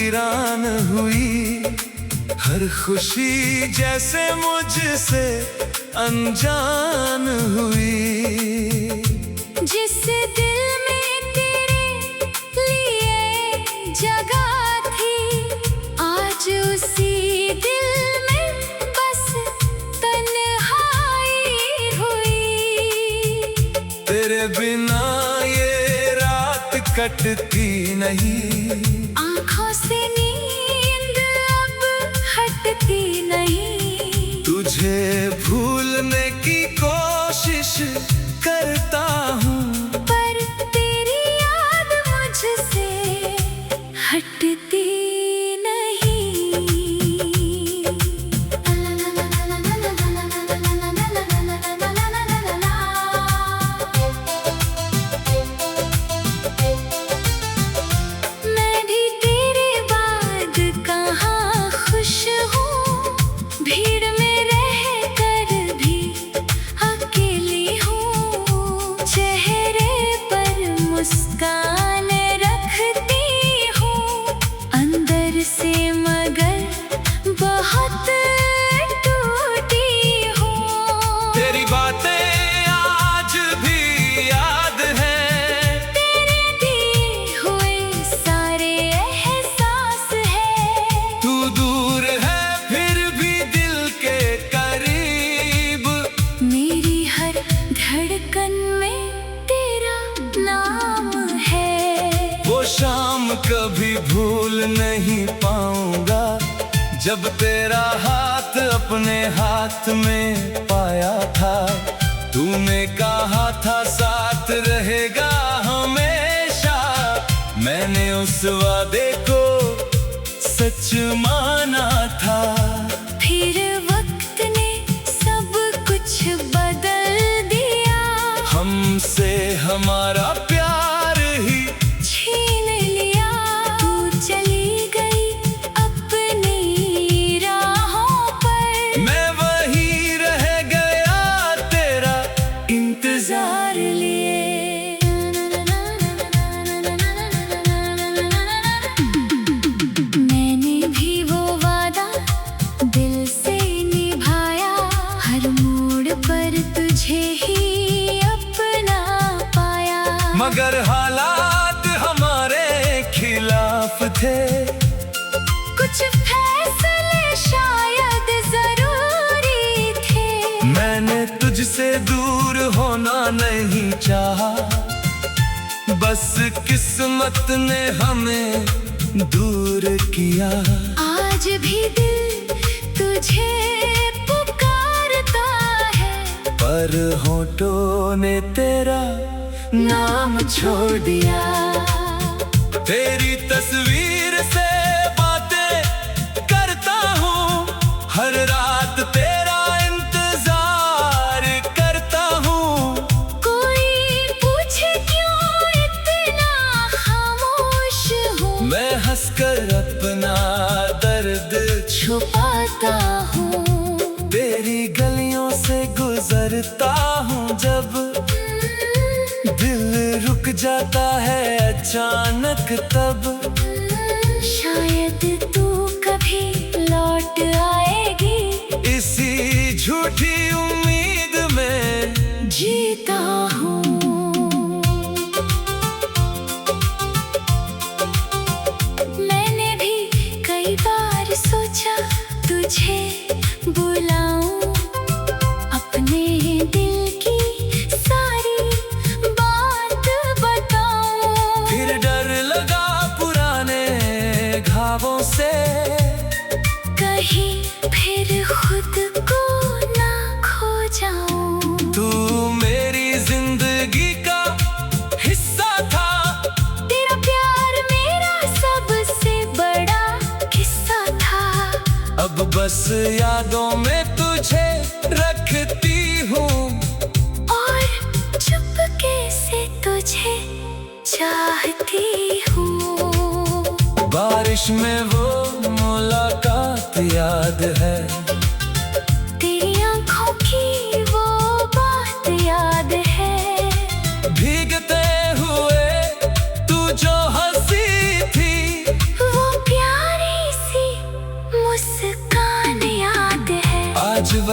वीरान हुई। हर खुशी जैसे मुझसे अनजान हुई। जिस दिल में तेरे लिए जगह थी, आज उसी दिल में बस तन्हाई हुई। तेरे बिना ये रात कटती नहीं, आँखों से नींद अब हटती नहीं। तुझे भूलने की कोशिश करता हूँ, पर तेरी याद मुझसे हटती मुस्कान रखती हूँ अंदर से, मगर बहुत टूटी हूँ। तेरी बातें आज भी याद हैं, तेरे दिए हुए सारे एहसास है। तू दूर है फिर भी दिल के करीब। मेरी हर धड़कन में तेरा नाम है। वो शाम कभी भूल नहीं पाऊंगा, जब तेरा हाथ अपने हाथ में पाया था। तूने कहा था साथ रहेगा हमेशा, मैंने उस वादे को सच माना था। फिर वक्त ने सब कुछ बदल दिया, हमसे हमारा प्यार ही छीन लिया। तू चली गई अपनी राहों पर, मैं वहीं रह गया तेरा इंतजार लिए। मैंने भी वो वादा दिल से निभाया, हर मोड़ पर तुझे ही अपना पाया। मगर हालात हमारे खिलाफ थे, कुछ फैसले शायद जरूरी थे। मैंने तुझसे दूर होना नहीं चाहा, बस किस्मत ने हमें दूर किया। आज भी दिल तुझे पुकारता है, पर होठों ने तेरा नाम छोड़ दिया। तेरी तस्वीर से बातें करता हूँ, हर रात तेरा इंतजार करता हूँ। कोई पूछे क्यों इतना खामोश हूँ, मैं हंसकर अपना दर्द छुपाता हूँ। तेरी गलियों से गुजरता हूँ, जब दिल रुक जाता है अचानक तब। शायद तू कभी लौट आएगी, इसी झूठी उम्मीद में जीता हूँ। मैंने भी कई बार सोचा तुझे बुलाऊं, अपने दिल की सारी बात बताऊं। फिर डर लगा पुराने घावों से, कहीं फिर खुद को ना खो जाऊं। तू मेरी जिंदगी का हिस्सा था, तेरा प्यार मेरा सबसे बड़ा किस्सा था। अब बस यादों में तुझे रखती हूँ, और चुपके से तुझे चाहती हूँ। बारिश में वो मुलाकात याद है, तेरी आंखों की वो बात याद है। भीगते हुए तू जो हंसी थी, वो प्यार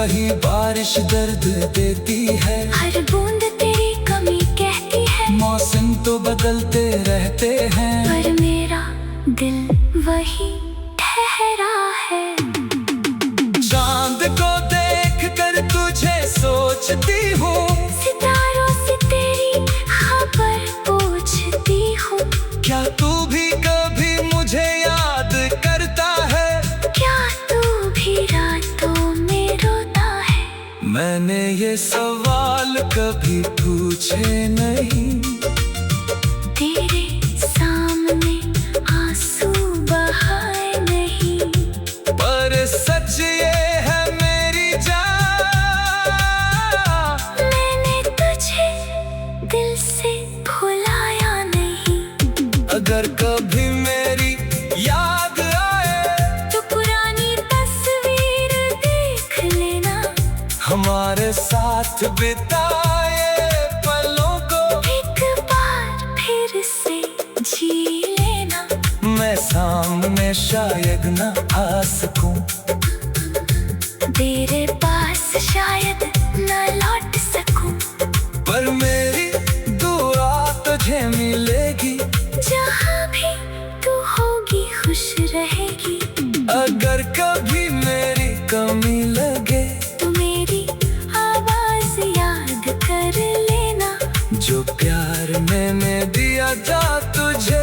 वही बारिश दर्द देती है, हर बूंद तेरी कमी कहती है। मौसम तो बदलते रहते हैं, पर मेरा दिल वही ठहरा है। चांद को देख कर तुझे सोचती हूँ, सितारों से तेरी खबर पूछती हूँ। क्या तू भी कभी मुझे याद करता है? क्या तू भी रातों में रोता है? मैंने ये सवाल कभी पूछे नहीं, तेरे सामने आंसू बहाए नहीं। पर सच ये है मेरी जान, मैंने तुझे दिल से भुलाया नहीं। अगर कभी मेरी याद आए तो पुरानी तस्वीर देख लेना, हमारे साथ बिताए पलों को एक बार फिर से जी लेना। मैं सामने शायद न आ सकूं, तेरे पास शायद न लौट सकूं। पर मेरी दुआ तुझे मिलेगी, जहाँ भी तू होगी खुश रहेगी। अगर कभी मेरी कमी लगे तू मेरी आवाज याद कर लेना। जो प्यार मैंने दिया था तुझे,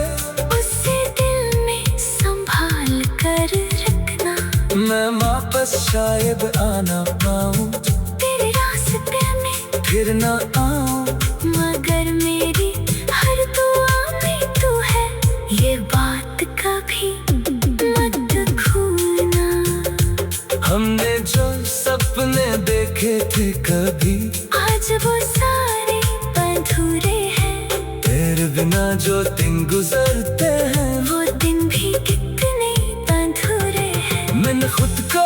उसे दिल में संभाल कर रखना। मैं वापस शायद आना पाऊं, तेरे रास्ते में फिर न आऊं, मगर मेरी हर दुआ में तू है, ये बात कभी मत भूलना। हमने जो सपने देखे थे कभी, आज वो सारे अधूरे हैं। तेरे बिना जो दिन गुजरते हैं, वो दिन भी कितने अधूरे हैं। मैंने खुद को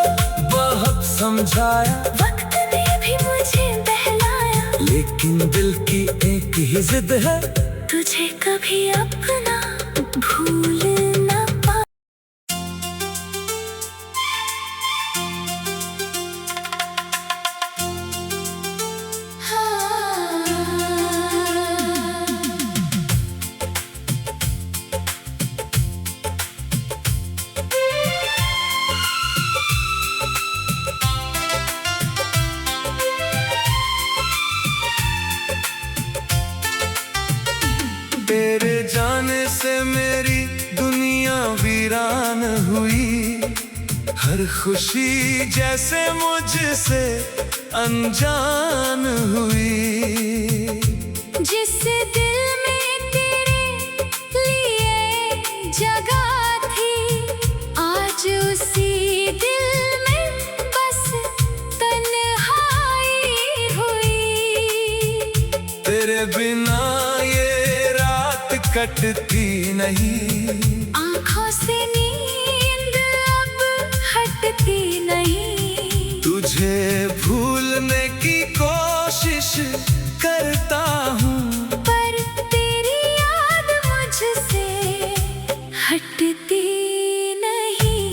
बहुत समझाया, वक्त ने भी मुझे बहलाया। लेकिन दिल की एक ही जिद है, तुझे कभी अपना भूल ना पा। तेरे जाने से मेरी दुनिया वीरान हुई, हर खुशी जैसे मुझसे अनजान हुई। जिस दिल में तेरे लिए जगह थी, आज उसी दिल में बस तन्हाई हुई। तेरे बिना ये रात कटती नहीं, आँखों से नींद अब हटती नहीं। तुझे भूलने की कोशिश करता हूँ, पर तेरी याद मुझसे हटती नहीं।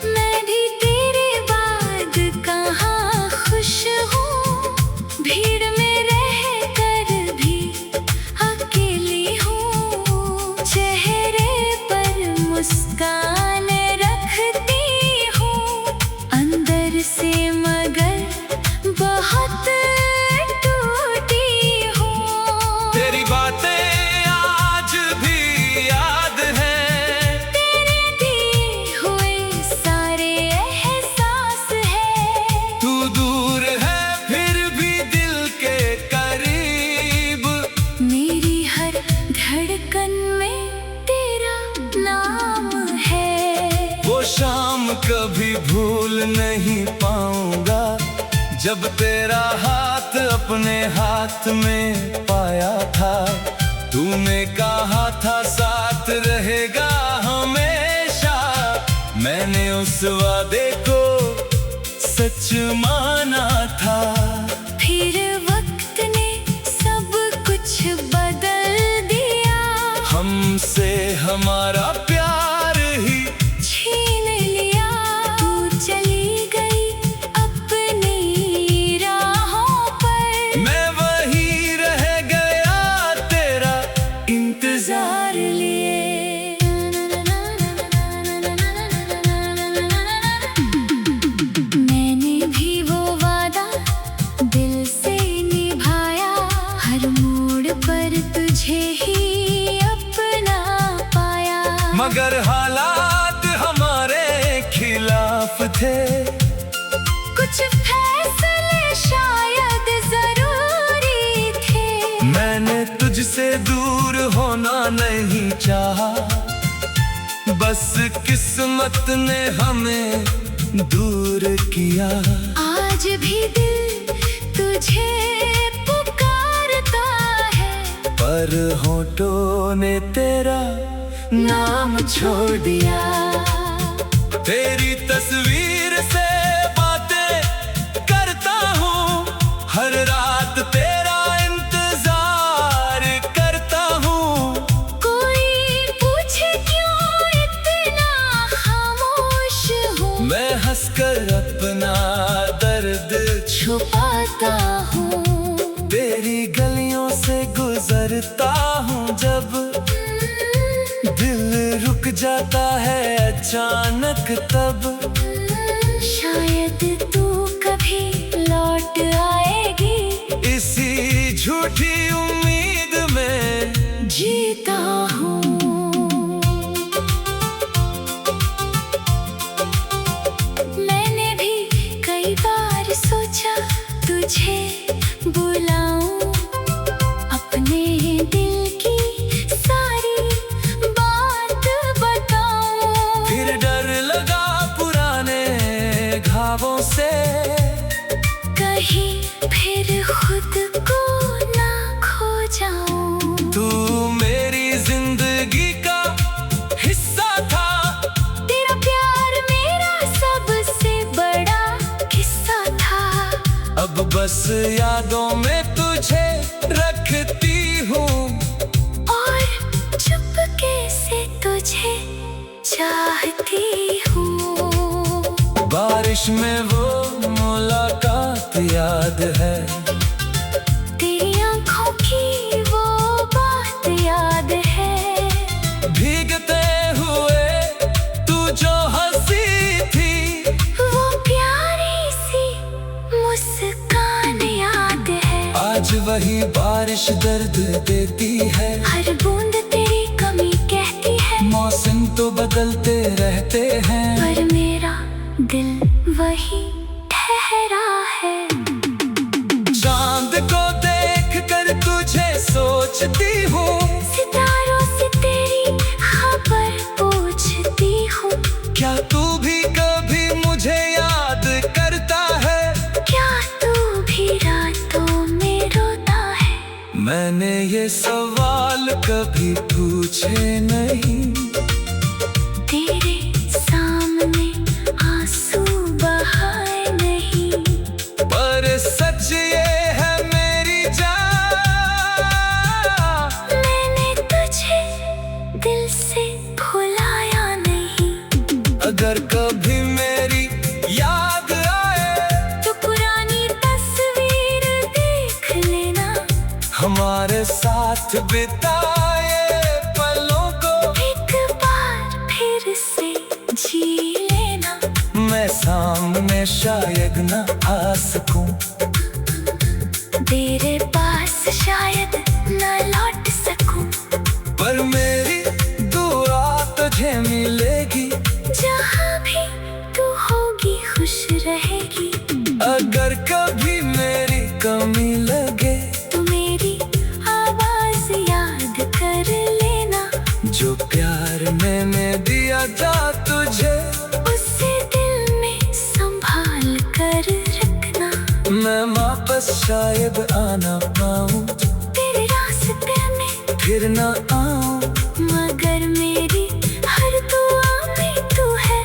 मैं भी तेरे बाद कहाँ खुश हूँ, भीड़ में रह कर भी अकेली हूँ। चेहरे पर मुस्कान रखती हूँ, अंदर से मगर बहुत टूटी हूँ। तेरी बातें आज भी याद हैं, तेरे दिए हुए सारे एहसास है। तू दूर है फिर भी दिल के करीब, मेरी हर धड़कन में तेरा नाम है। वो शाम कभी भूल नहीं पाऊंगा, जब तेरा हाथ अपने हाथ में पाया था। तूने कहा था साथ रहेगा हमेशा, मैंने उस वादे को सच माना था। फिर वक्त ने कुछ फैसले शायद जरूरी थे। मैंने तुझसे दूर होना नहीं चाहा, बस किस्मत ने हमें दूर किया। आज भी दिल तुझे पुकारता है, पर होठों ने तेरा नाम छोड़ दिया। तेरी तस्वीर से बातें करता हूँ, हर रात तेरा इंतजार करता हूँ। कोई पूछे क्यों इतना खामोश हूँ, मैं हंसकर अपना दर्द छुपाता हूँ। तेरी गलियों से गुजरता हूँ जब दिल रुक जाता है अचानक, तब शायद तू कभी लौट आएगी, इसी झूठी उम्मीद में जीता हूँ। मैंने भी कई बार सोचा तुझे बुलाऊं, अपने दिल की सारी बात बताऊं। फिर डर लगा पुराने घावों से, कहीं फिर खुद को ना खो जाऊं। तू मेरी जिंदगी का हिस्सा था, तेरा प्यार मेरा सबसे बड़ा किस्सा था। अब बस यादों में तुझे रखती हूँ, और चुपके से तुझे चाहती हूँ। बारिश में वो मुलाकात याद है, तेरी आंखों की वो बात याद है। भीगते हुए तू जो हंसी थी, वो प्यारी सी मुस्कान याद है। आज वही बारिश दर्द देती है। हर बूंद तेरी कमी कहती है, मौसम तो बदलते रहते हैं, पर मेरा दिल वही ठहरा है। चांद को देख कर तुझे सोचती हूँ, सितारों से तेरी खबर पूछती हूँ। क्या तू भी कभी मुझे याद करता है? क्या तू भी रातों में रोता है? मैंने ये सवाल कभी पूछे नहीं, तेरे सामने आंसू बहाए नहीं, पर सच ये है मेरी जान, मैंने तुझे दिल से भुलाया नहीं। अगर कभी मेरी याद आए तो पुरानी तस्वीर देख लेना, हमारे साथ बिताए पलों को एक बार फिर से जी लेना। मैं सामने शायद न आ सकूं, तेरे पास शायद न लौट सकूं, पर मेरी दुआ तुझे मिलेगी। जहाँ भी तू होगी खुश रहेगी। अगर कभी मेरी कमी लगे तू मेरी आवाज याद कर लेना, जो प्यार मैंने दिया था तुझे, उसे दिल में संभाल कर रखना। मैं वापस शायद आना पाऊं, तेरे रास्ते में फिर न आऊं, मगर मेरी हर दुआ में तू है,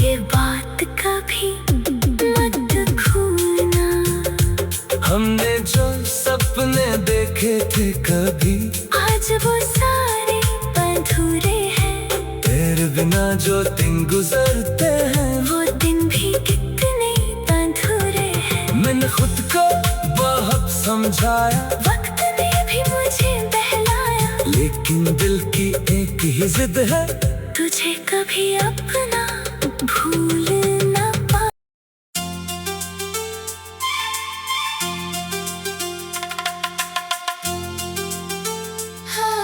ये बात कभी मत भूलना। हमने जो सपने देखे थे कभी, आज वो सारे अधूरे हैं, तेरे बिना जो दिन गुजरते हैं, वो दिन भी कितने अधूरे हैं। मैंने खुद को बहुत समझाया, वक्त ने भी मुझे बहलाया, लेकिन दिल की एक ही जिद है, तुझे कभी अपना भूल ना पा। हाँ।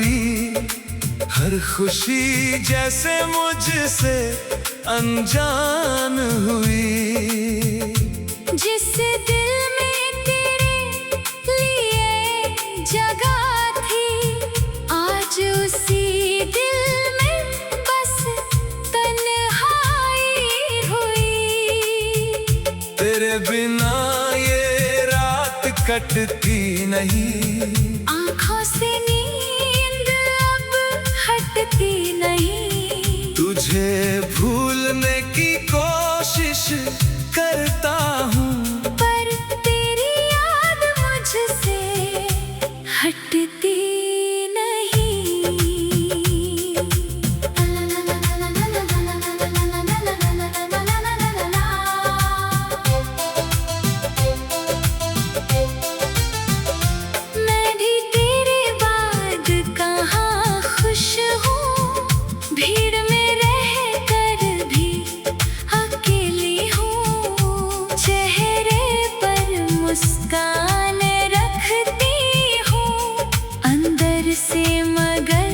हुई। हर खुशी जैसे मुझसे अनजान हुई। जिस दिल में तेरे लिए जगह थी, आज उसी दिल में बस तन्हाई हुई। तेरे बिना ये रात कटती नहीं, आँखों से नींद अब हटती नहीं। तुझे भूलने की कोशिश करता हूँ, पर तेरी याद मुझसे हटती नहीं। मैं भी तेरे बाद कहाँ खुश हूँ, भीड़ में रह कर भी अकेली हूँ। चेहरे पर मुस्कान रखती हूँ, अंदर से मगर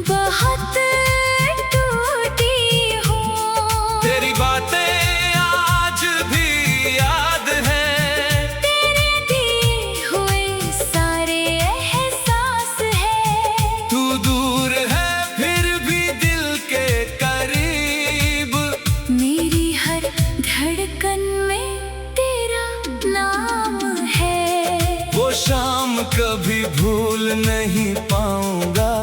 बहुत टूटी हूँ। तेरी बातें आज भी याद हैं, तेरे दिए हुए सारे एहसास है। तू दूर है फिर भी दिल के करीब। मेरी हर धड़कन में तेरा नाम है। वो शाम कभी भूल नहीं पाऊंगा,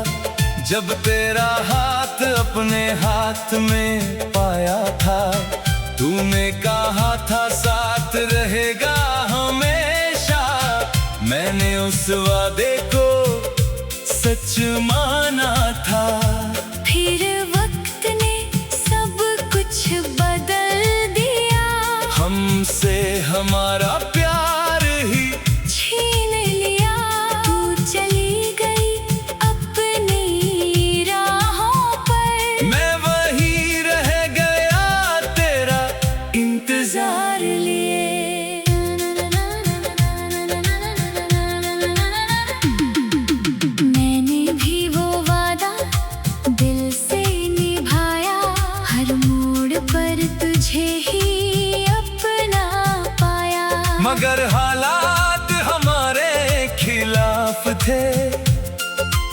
जब तेरा हाथ अपने हाथ में पाया था। तूने कहा था साथ रहेगा हमेशा, मैंने उस वादे को सच माना था। फिर वक्त ने सब कुछ बदल दिया, हमसे हमारा प्यार ही छीन लिया। तू चली गई अपनी राहों पर, मैं वही रह गया तेरा इंतजार लिए। मैंने भी वो वादा दिल से निभाया, हर मोड़ पर तुझे ही अपना पाया। मगर हालात हमारे खिलाफ थे,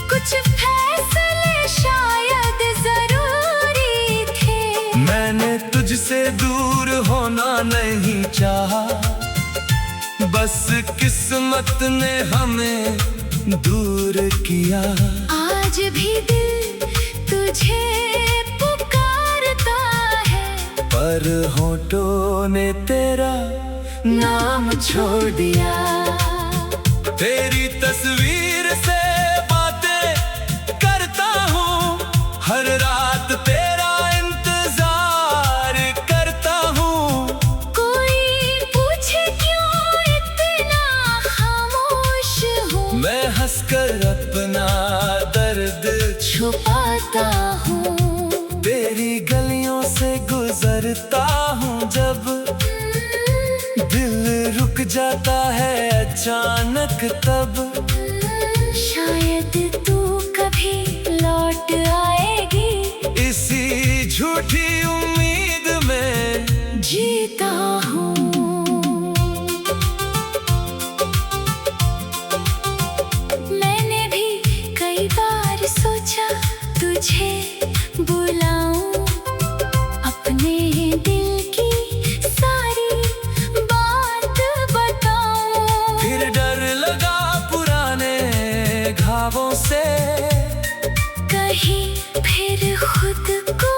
कुछ फैसले शायद जरूरी थे। मैंने तुझसे दूर होना नहीं चाहा, बस किस्मत ने हमें दूर किया। आज भी दिल तुझे पुकारता है, पर होठों ने तेरा नाम छोड़ दिया। तेरी तस्वीर से बातें करता हूँ, हर रात तेरा इंतजार करता हूँ। कोई पूछे क्यों इतना खामोश हूँ, मैं हंसकर अपना दर्द छुपाता हूँ। तेरी गलियों से गुजरता हूँ, जब दिल रुक जाता है अचानक तब। शायद तू कभी लौट आएगी, इसी झूठी उम्मीद में जीता हूँ। मैंने भी कई बार सोचा तुझे बुलाऊं, अपने दिल की सारी बात बताऊं। फिर डर लगा पुराने घावों से, कहीं फिर खुद को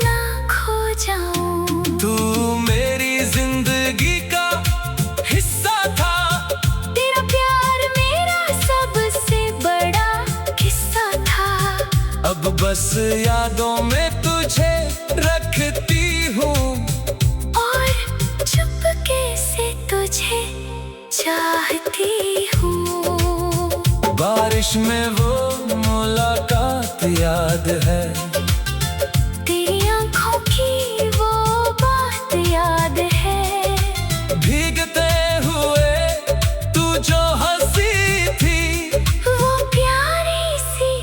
ना खो जाऊं। तू मेरी जिंदगी का हिस्सा था, तेरा प्यार मेरा सबसे बड़ा किस्सा था। अब बस यादों में तुझे रखती हूँ, और चुपके से तुझे चाहती हूँ। बारिश में वो मुलाकात याद है, तेरी आंखों की वो बात याद है। भीगते हुए तू जो हंसी थी, वो प्यारी सी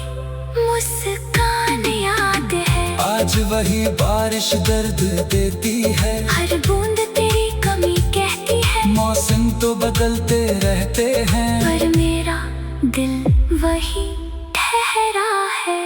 आज वही बारिश दर्द देती है, हर बूंद तेरी कमी कहती है। मौसम तो बदलते रहते हैं, पर मेरा दिल वही ठहरा है।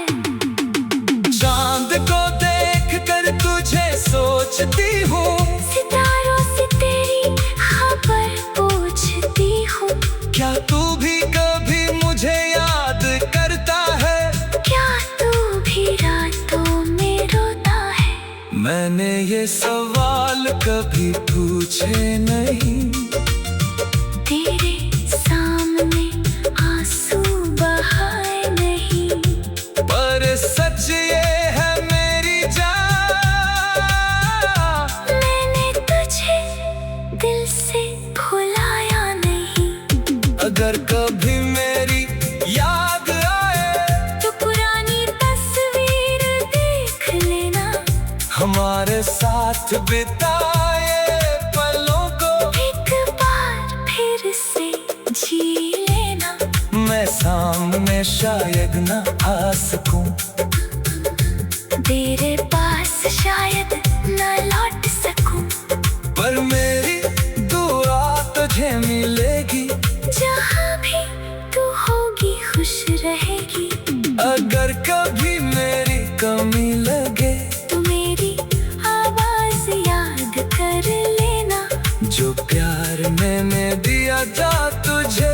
चांद को देख कर तुझे सोचती हूँ, सितारों से तेरी खबर पूछती हूँ। क्या तू भी कभी मुझे याद करता है? क्या तू भी रातों में रोता है? मैंने ये सवाल कभी पूछे नहीं, तेरे सामने आंसू बहाए नहीं। पर सच ये है मेरी जान, मैंने तुझे दिल से भुलाया नहीं। अगर कभी मेरी याद आए तो पुरानी तस्वीर देख लेना, हमारे साथ बिताए पलों को एक बार फिर से जी लेना। मैं सामने शायद न आ सकूं, तेरे पास शायद न लौट सकूं। पर मेरी दुआ तुझे मिलेगी, जहाँ भी तू होगी खुश रहेगी। अगर कभी मेरी कमी लगे तू मेरी आवाज याद कर लेना। जो प्यार मैंने दिया था तुझे,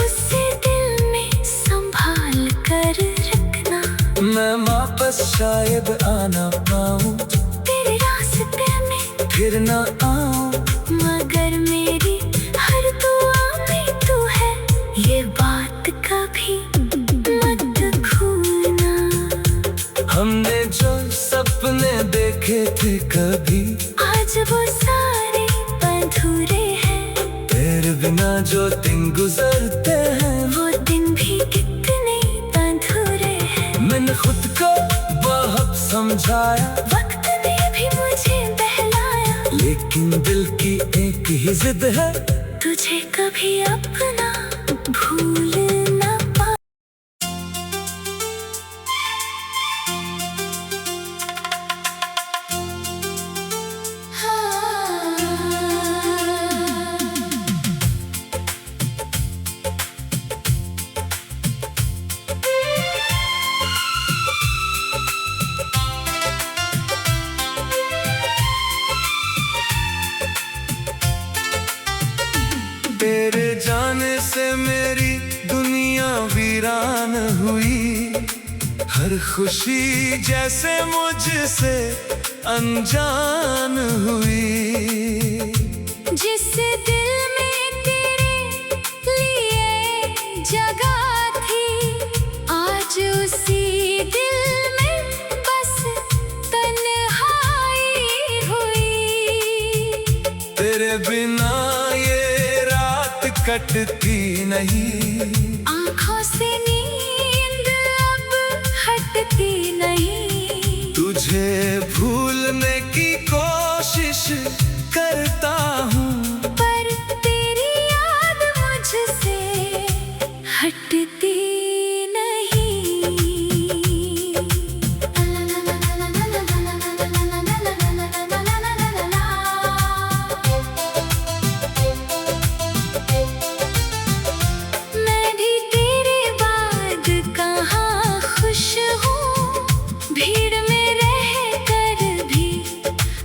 उसे दिल में संभाल कर रखना। मैं वापस शायद आना पाऊं, तेरे रास्ते में फिर न आऊं, मगर मेरी हर दुआ में तू है, ये बात कभी मत भूलना। हमने जो सपने देखे थे कभी, आज वो सारे अधूरे हैं। तेरे बिना जो दिन गुजरते हैं, वो दिन भी कितने अधूरे हैं। मैंने खुद को बहुत समझाया, वक्त ने भी मुझे बहलाया। लेकिन दिल की एक ही जिद है, तुझे कभी अपना भूल ना पा। तेरे जाने से मेरी दुनिया वीरान हुई, हर खुशी जैसे मुझसे अनजान हुई। जिस दिल में तेरे लिए जगह थी, आज उसी दिल में बस तन्हाई हुई। तेरे बिना ये रात कटती नहीं, आँखों से नींद अब हटती नहीं। तुझे भूलने की कोशिश करता हूँ, पर तेरी याद मुझसे हटती नहीं। मैं भी तेरे बाद कहाँ खुश हूँ, भीड़ में रह कर भी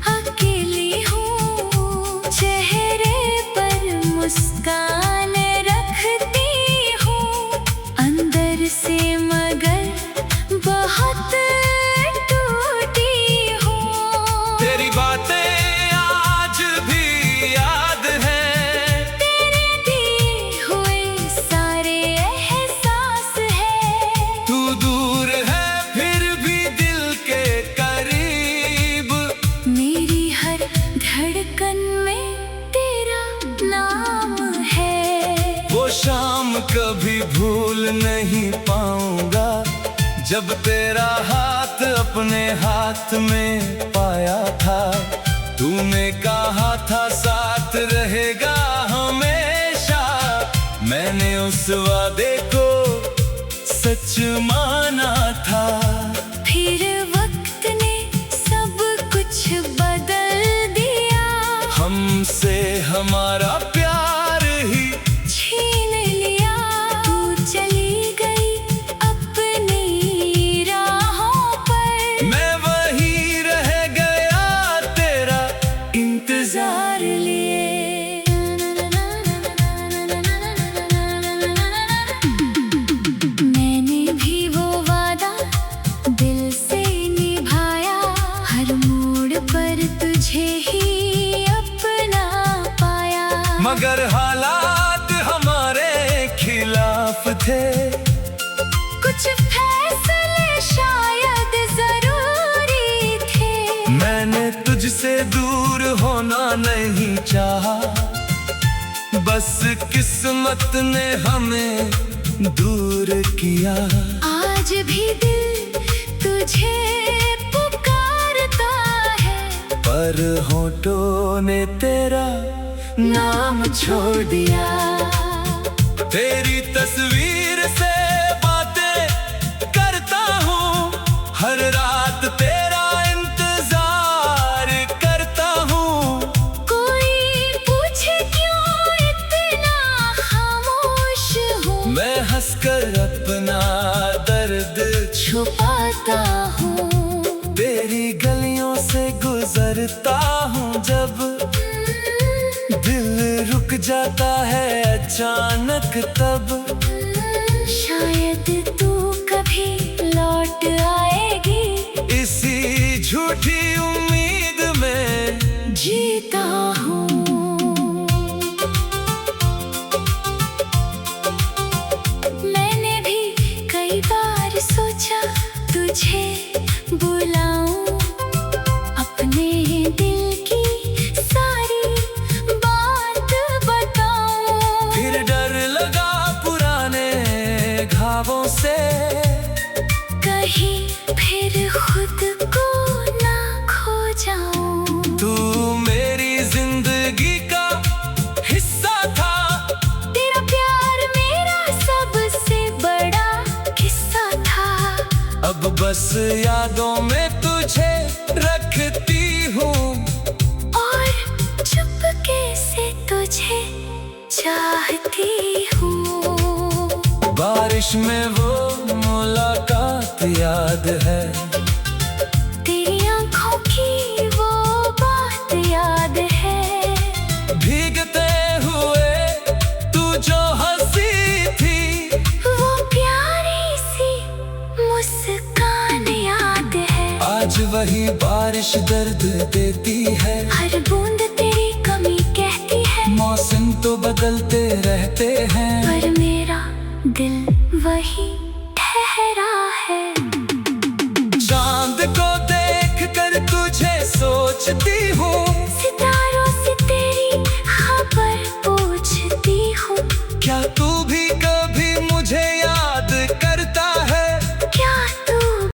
अकेली हूँ। चेहरे पर मुस्कान रखती हूँ, अंदर से मगर बहुत टूटी हूँ। तेरी बातें आज भी याद हैं, तेरे दिए हुए सारे एहसास है। तू दूर है फिर भी दिल के करीब, मेरी हर धड़कन में तेरा नाम है। वो शाम कभी भूल नहीं पाऊंगा, जब तेरा हाथ अपने हाथ में पाया था। तूने कहा था साथ रहेगा हमेशा, मैंने उस वादे को सच माना था। फिर वक्त ने होना नहीं चाहा, बस किस्मत ने हमें दूर किया। आज भी दिल तुझे पुकारता है, पर होठों ने तेरा नाम छोड़ दिया। तेरी तस्वीर से बातें करता हूँ, हर रात तेरा इंतजार करता हूँ। कोई पूछे क्यों इतना खामोश हूँ, मैं हंसकर अपना दर्द छुपाता हूँ। तेरी गलियों से गुजरता हूँ जब, दिल रुक जाता है अचानक तब। शायद तू कभी लौट आएगी, इसी झूठी उम्मीद में जीता हूँ। मैंने भी कई बार सोचा तुझे बुलाऊं, अपने दिल की सारी बात बताऊं। फिर डर लगा पुराने घावों से, कहीं फिर खुद को ना खो जाऊं। तू मेरी जिंदगी का हिस्सा था, तेरा प्यार मेरा सबसे बड़ा किस्सा था। अब बस यादों में तुझे रखती हूँ, और चुपके से तुझे चाहती हूँ। बारिश में वो मुलाकात याद है, तेरी आंखों की वो बात याद है। भीगते हुए तू जो हंसी थी, वो प्यारी सी मुस्कान याद है। आज वही बारिश दर्द देती है। हर बूंद तेरी कमी कहती है, मौसम तो बदलते रहते हैं, पर मेरा दिल वही ठहरा है। चांद को देख कर तुझे सोचती हूँ,